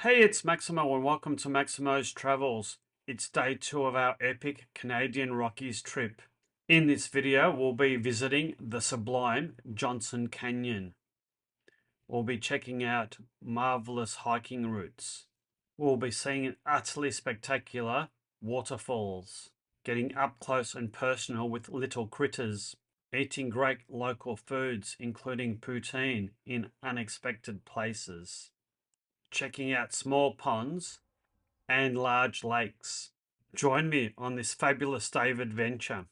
Hey, it's Maximo and welcome to Maximo's Travels. It's day 2 of our epic Canadian Rockies trip. In this video, we'll be visiting the sublime Johnston Canyon. We'll be checking out marvelous hiking routes. We'll be seeing utterly spectacular waterfalls, getting up close and personal with little critters, eating great local foods including poutine in unexpected places, checking out small ponds and large lakes. Join me on this fabulous day of adventure.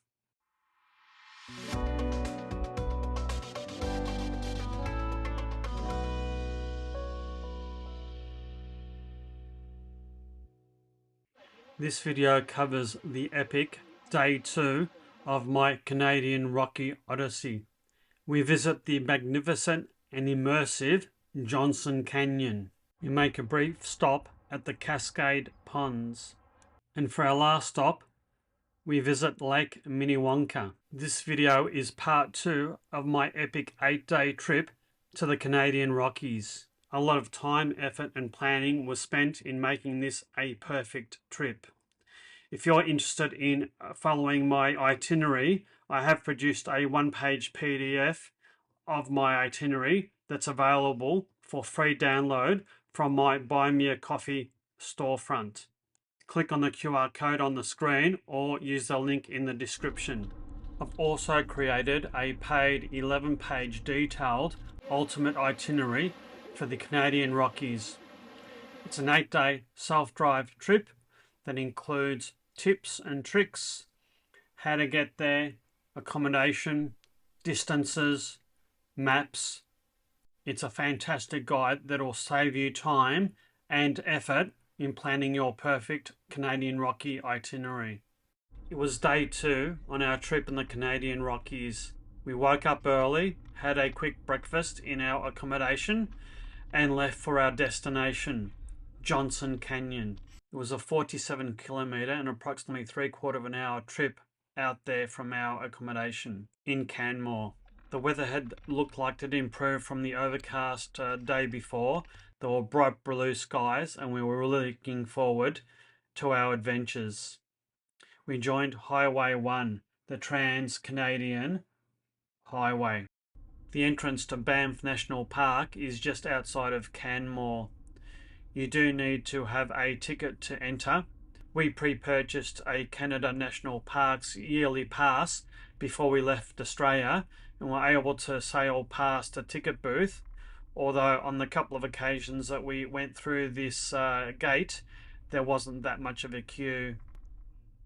This video covers the epic day 2 of my Canadian Rocky Odyssey. We visit the magnificent and immersive Johnston Canyon. We make a brief stop at the Cascade Ponds. And for our last stop, we visit Lake Minnewanka. This video is part 2 of my epic 8-day trip to the Canadian Rockies. A lot of time, effort and planning was spent in making this a perfect trip. If you're interested in following my itinerary, I have produced a one-page PDF of my itinerary that's available for free download from my Buy Me a Coffee storefront. Click on the QR code on the screen or use the link in the description. I've also created a paid 11-page detailed ultimate itinerary for the Canadian Rockies. It's an 8-day self-drive trip that includes tips and tricks, how to get there, accommodation, distances, maps. It's a fantastic guide that will save you time and effort in planning your perfect Canadian Rocky itinerary. It was day 2 on our trip in the Canadian Rockies. We woke up early, had a quick breakfast in our accommodation, and left for our destination, Johnston Canyon. It was a 47-kilometre and approximately 3/4 of an hour trip out there from our accommodation in Canmore. The weather had looked like it improved from the overcast day before. There were bright blue skies and we were really looking forward to our adventures. We joined Highway 1, the Trans-Canadian Highway. The entrance to Banff National Park is just outside of Canmore. You do need to have a ticket to enter. We pre-purchased a Canada National Parks yearly pass before we left Australia and were able to sail past a ticket booth, although on the couple of occasions that we went through this gate, there wasn't that much of a queue.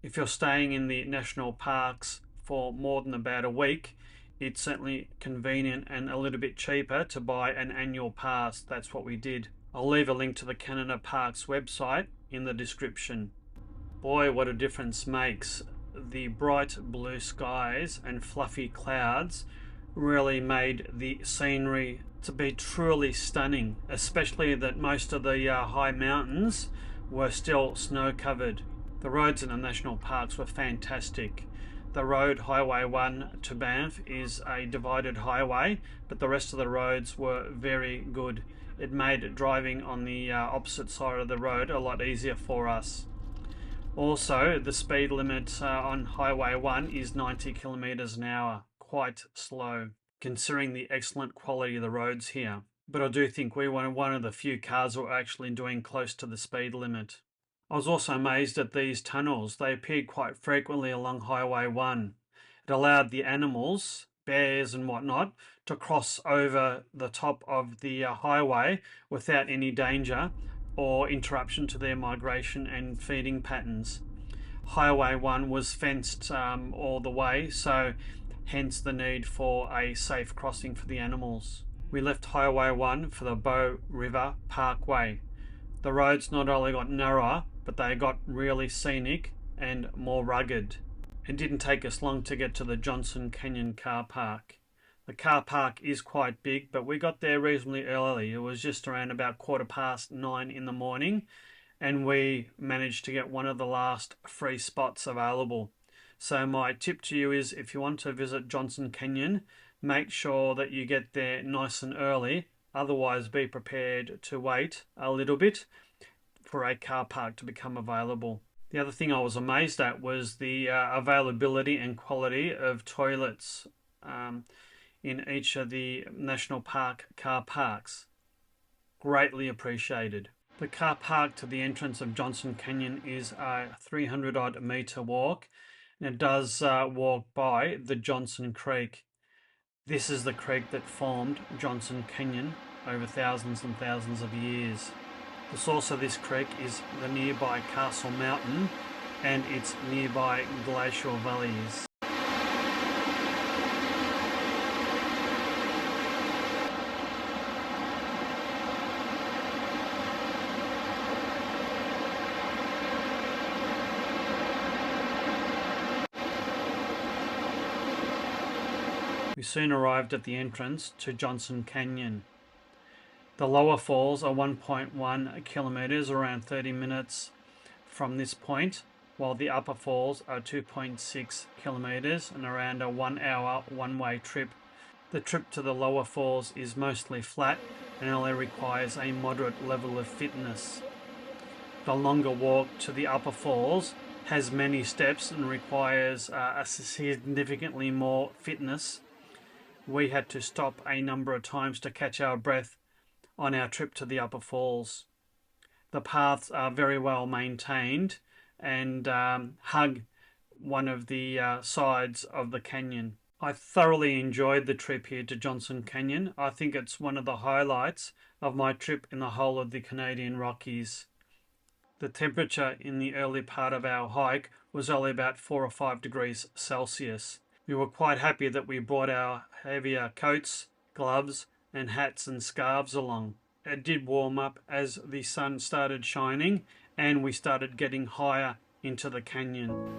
If you're staying in the national parks for more than about a week, it's certainly convenient and a little bit cheaper to buy an annual pass. That's what we did. I'll leave a link to the Canada Parks website in the description. Boy, what a difference makes. The bright blue skies and fluffy clouds really made the scenery to be truly stunning, especially that most of the high mountains were still snow covered. The roads in the national parks were fantastic. The road, Highway 1 to Banff, is a divided highway, but the rest of the roads were very good. It made driving on the opposite side of the road a lot easier for us. Also, the speed limit on Highway 1 is 90 kilometres an hour. Quite slow, considering the excellent quality of the roads here. But I do think we were one of the few cars that were actually doing close to the speed limit. I was also amazed at these tunnels. They appeared quite frequently along Highway 1. It allowed the animals, bears and whatnot, to cross over the top of the highway without any danger or interruption to their migration and feeding patterns. Highway 1 was fenced all the way, so hence the need for a safe crossing for the animals. We left Highway 1 for the Bow River Parkway. The roads not only got narrower, but they got really scenic and more rugged. It didn't take us long to get to the Johnston Canyon car park. The car park is quite big, but we got there reasonably early. It was just around about 9:15 in the morning, and we managed to get one of the last free spots available. So my tip to you is, if you want to visit Johnston Canyon, make sure that you get there nice and early Otherwise, be prepared to wait a little bit for a car park to become available. The other thing I was amazed at was the availability and quality of toilets in each of the national park car parks. Greatly appreciated. The car park to the entrance of Johnston Canyon is a 300 odd metre walk, and it does walk by the Johnston Creek. This is the creek that formed Johnston Canyon over thousands and thousands of years. The source of this creek is the nearby Castle Mountain and its nearby glacial valleys. We soon arrived at the entrance to Johnston Canyon. The lower falls are 1.1 kilometres, around 30 minutes from this point, while the upper falls are 2.6 kilometres and around a 1 hour one-way trip. The trip to the lower falls is mostly flat and only requires a moderate level of fitness. The longer walk to the upper falls has many steps and requires a significantly more fitness. We had to stop a number of times to catch our breath on our trip to the upper falls. The paths are very well maintained and hug one of the sides of the canyon. I thoroughly enjoyed the trip here to Johnston Canyon. I think it's one of the highlights of my trip in the whole of the Canadian Rockies. The temperature in the early part of our hike was only about 4 or 5 degrees Celsius. We were quite happy that we brought our heavier coats, gloves, and hats and scarves along. It did warm up as the sun started shining and we started getting higher into the canyon.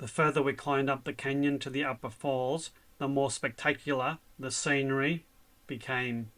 The further we climbed up the canyon to the upper falls, the more spectacular the scenery became.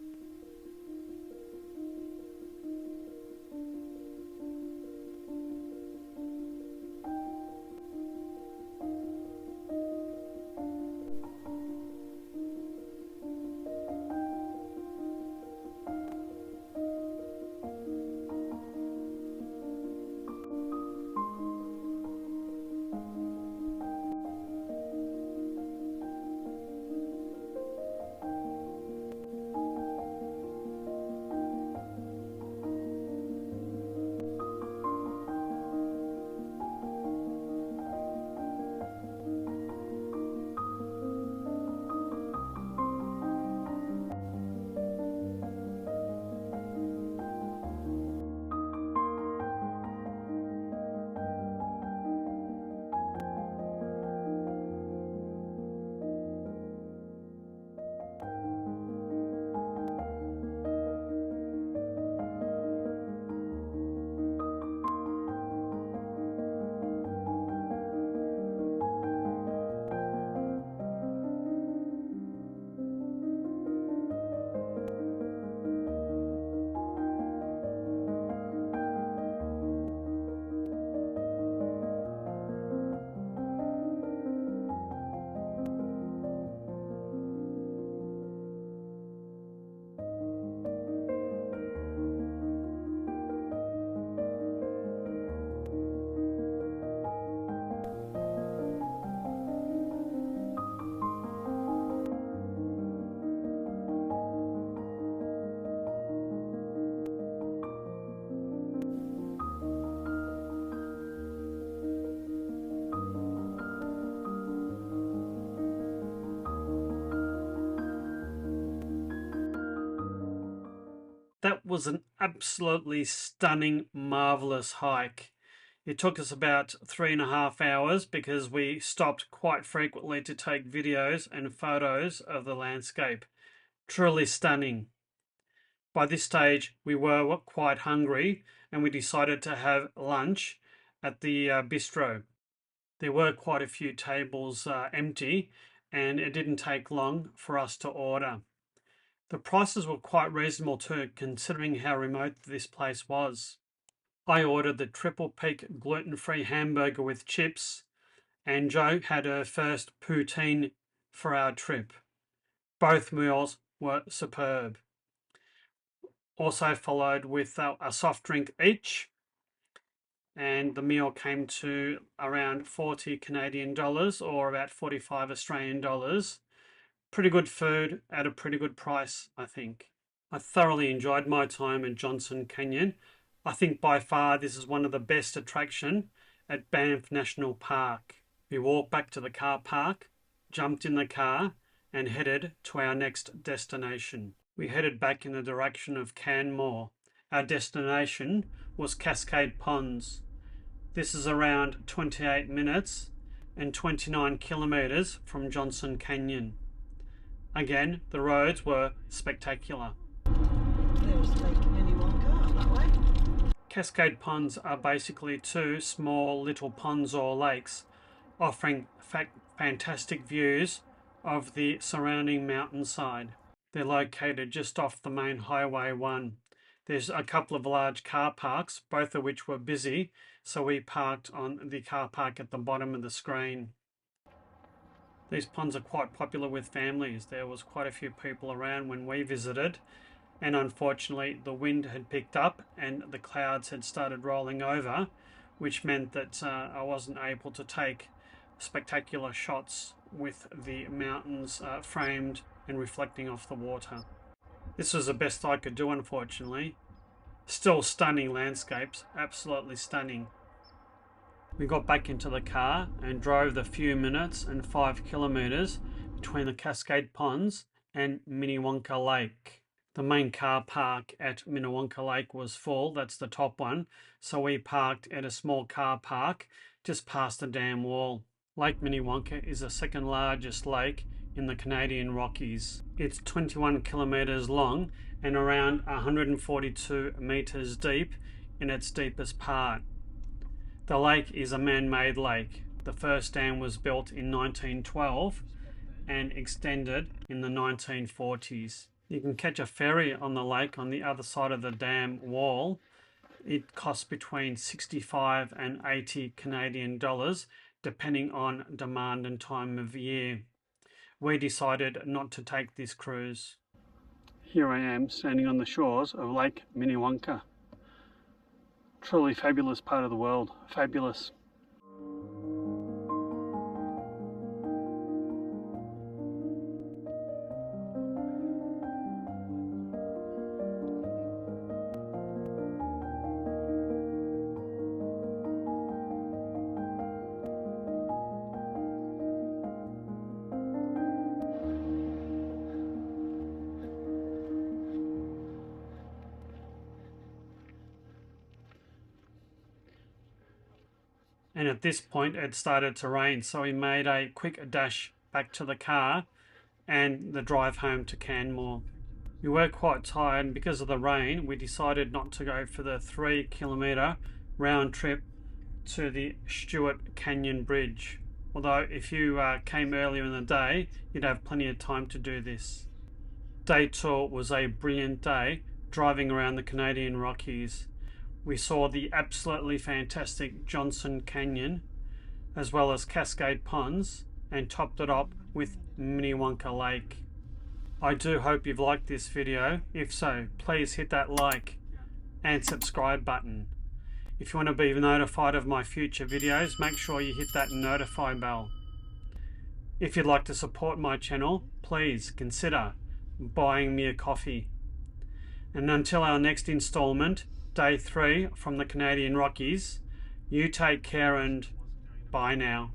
That was an absolutely stunning, marvellous hike. It took us about 3.5 hours because we stopped quite frequently to take videos and photos of the landscape. Truly stunning. By this stage, we were quite hungry and we decided to have lunch at the bistro. There were quite a few tables empty and it didn't take long for us to order. The prices were quite reasonable too, considering how remote this place was. I ordered the Triple Peak gluten-free hamburger with chips, and Jo had her first poutine for our trip. Both meals were superb. Also followed with a soft drink each, and the meal came to around 40 Canadian dollars or about 45 Australian dollars. Pretty good food at a pretty good price, I think. I thoroughly enjoyed my time at Johnston Canyon. I think by far this is one of the best attractions at Banff National Park. We walked back to the car park, jumped in the car, and headed to our next destination. We headed back in the direction of Canmore. Our destination was Cascade Ponds. This is around 28 minutes and 29 kilometres from Johnston Canyon. Again, the roads were spectacular. There's Lake Minnewanka up that way. Cascade Ponds are basically two small little ponds or lakes offering fantastic views of the surrounding mountainside. They're located just off the main Highway 1. There's a couple of large car parks, both of which were busy, so we parked on the car park at the bottom of the screen. These ponds are quite popular with families. There was quite a few people around when we visited, and unfortunately the wind had picked up and the clouds had started rolling over, which meant that I wasn't able to take spectacular shots with the mountains framed and reflecting off the water. This was the best I could do, unfortunately. Still stunning landscapes, absolutely stunning. We got back into the car and drove the few minutes and 5 kilometres between the Cascade Ponds and Minnewanka Lake. The main car park at Minnewanka Lake was full, that's the top one, so we parked at a small car park just past the dam wall. Lake Minnewanka is the second largest lake in the Canadian Rockies. It's 21 kilometres long and around 142 metres deep in its deepest part. The lake is a man-made lake. The first dam was built in 1912 and extended in the 1940s. You can catch a ferry on the lake on the other side of the dam wall. It costs between 65 and 80 Canadian dollars depending on demand and time of year. We decided not to take this cruise. Here I am standing on the shores of Lake Minnewanka. Truly fabulous part of the world. Fabulous. And at this point it started to rain, so we made a quick dash back to the car and the drive home to Canmore. We were quite tired, and because of the rain we decided not to go for the 3-kilometre round trip to the Stewart Canyon Bridge, although if you came earlier in the day you'd have plenty of time to do this. Day 2 was a brilliant day driving around the Canadian Rockies. We saw the absolutely fantastic Johnston Canyon as well as Cascade Ponds and topped it up with Minnewanka Lake. I do hope you've liked this video. If so, please hit that like and subscribe button. If you want to be notified of my future videos, make sure you hit that notify bell. If you'd like to support my channel, please consider buying me a coffee. And until our next installment, Day 3 from the Canadian Rockies, you take care and bye now.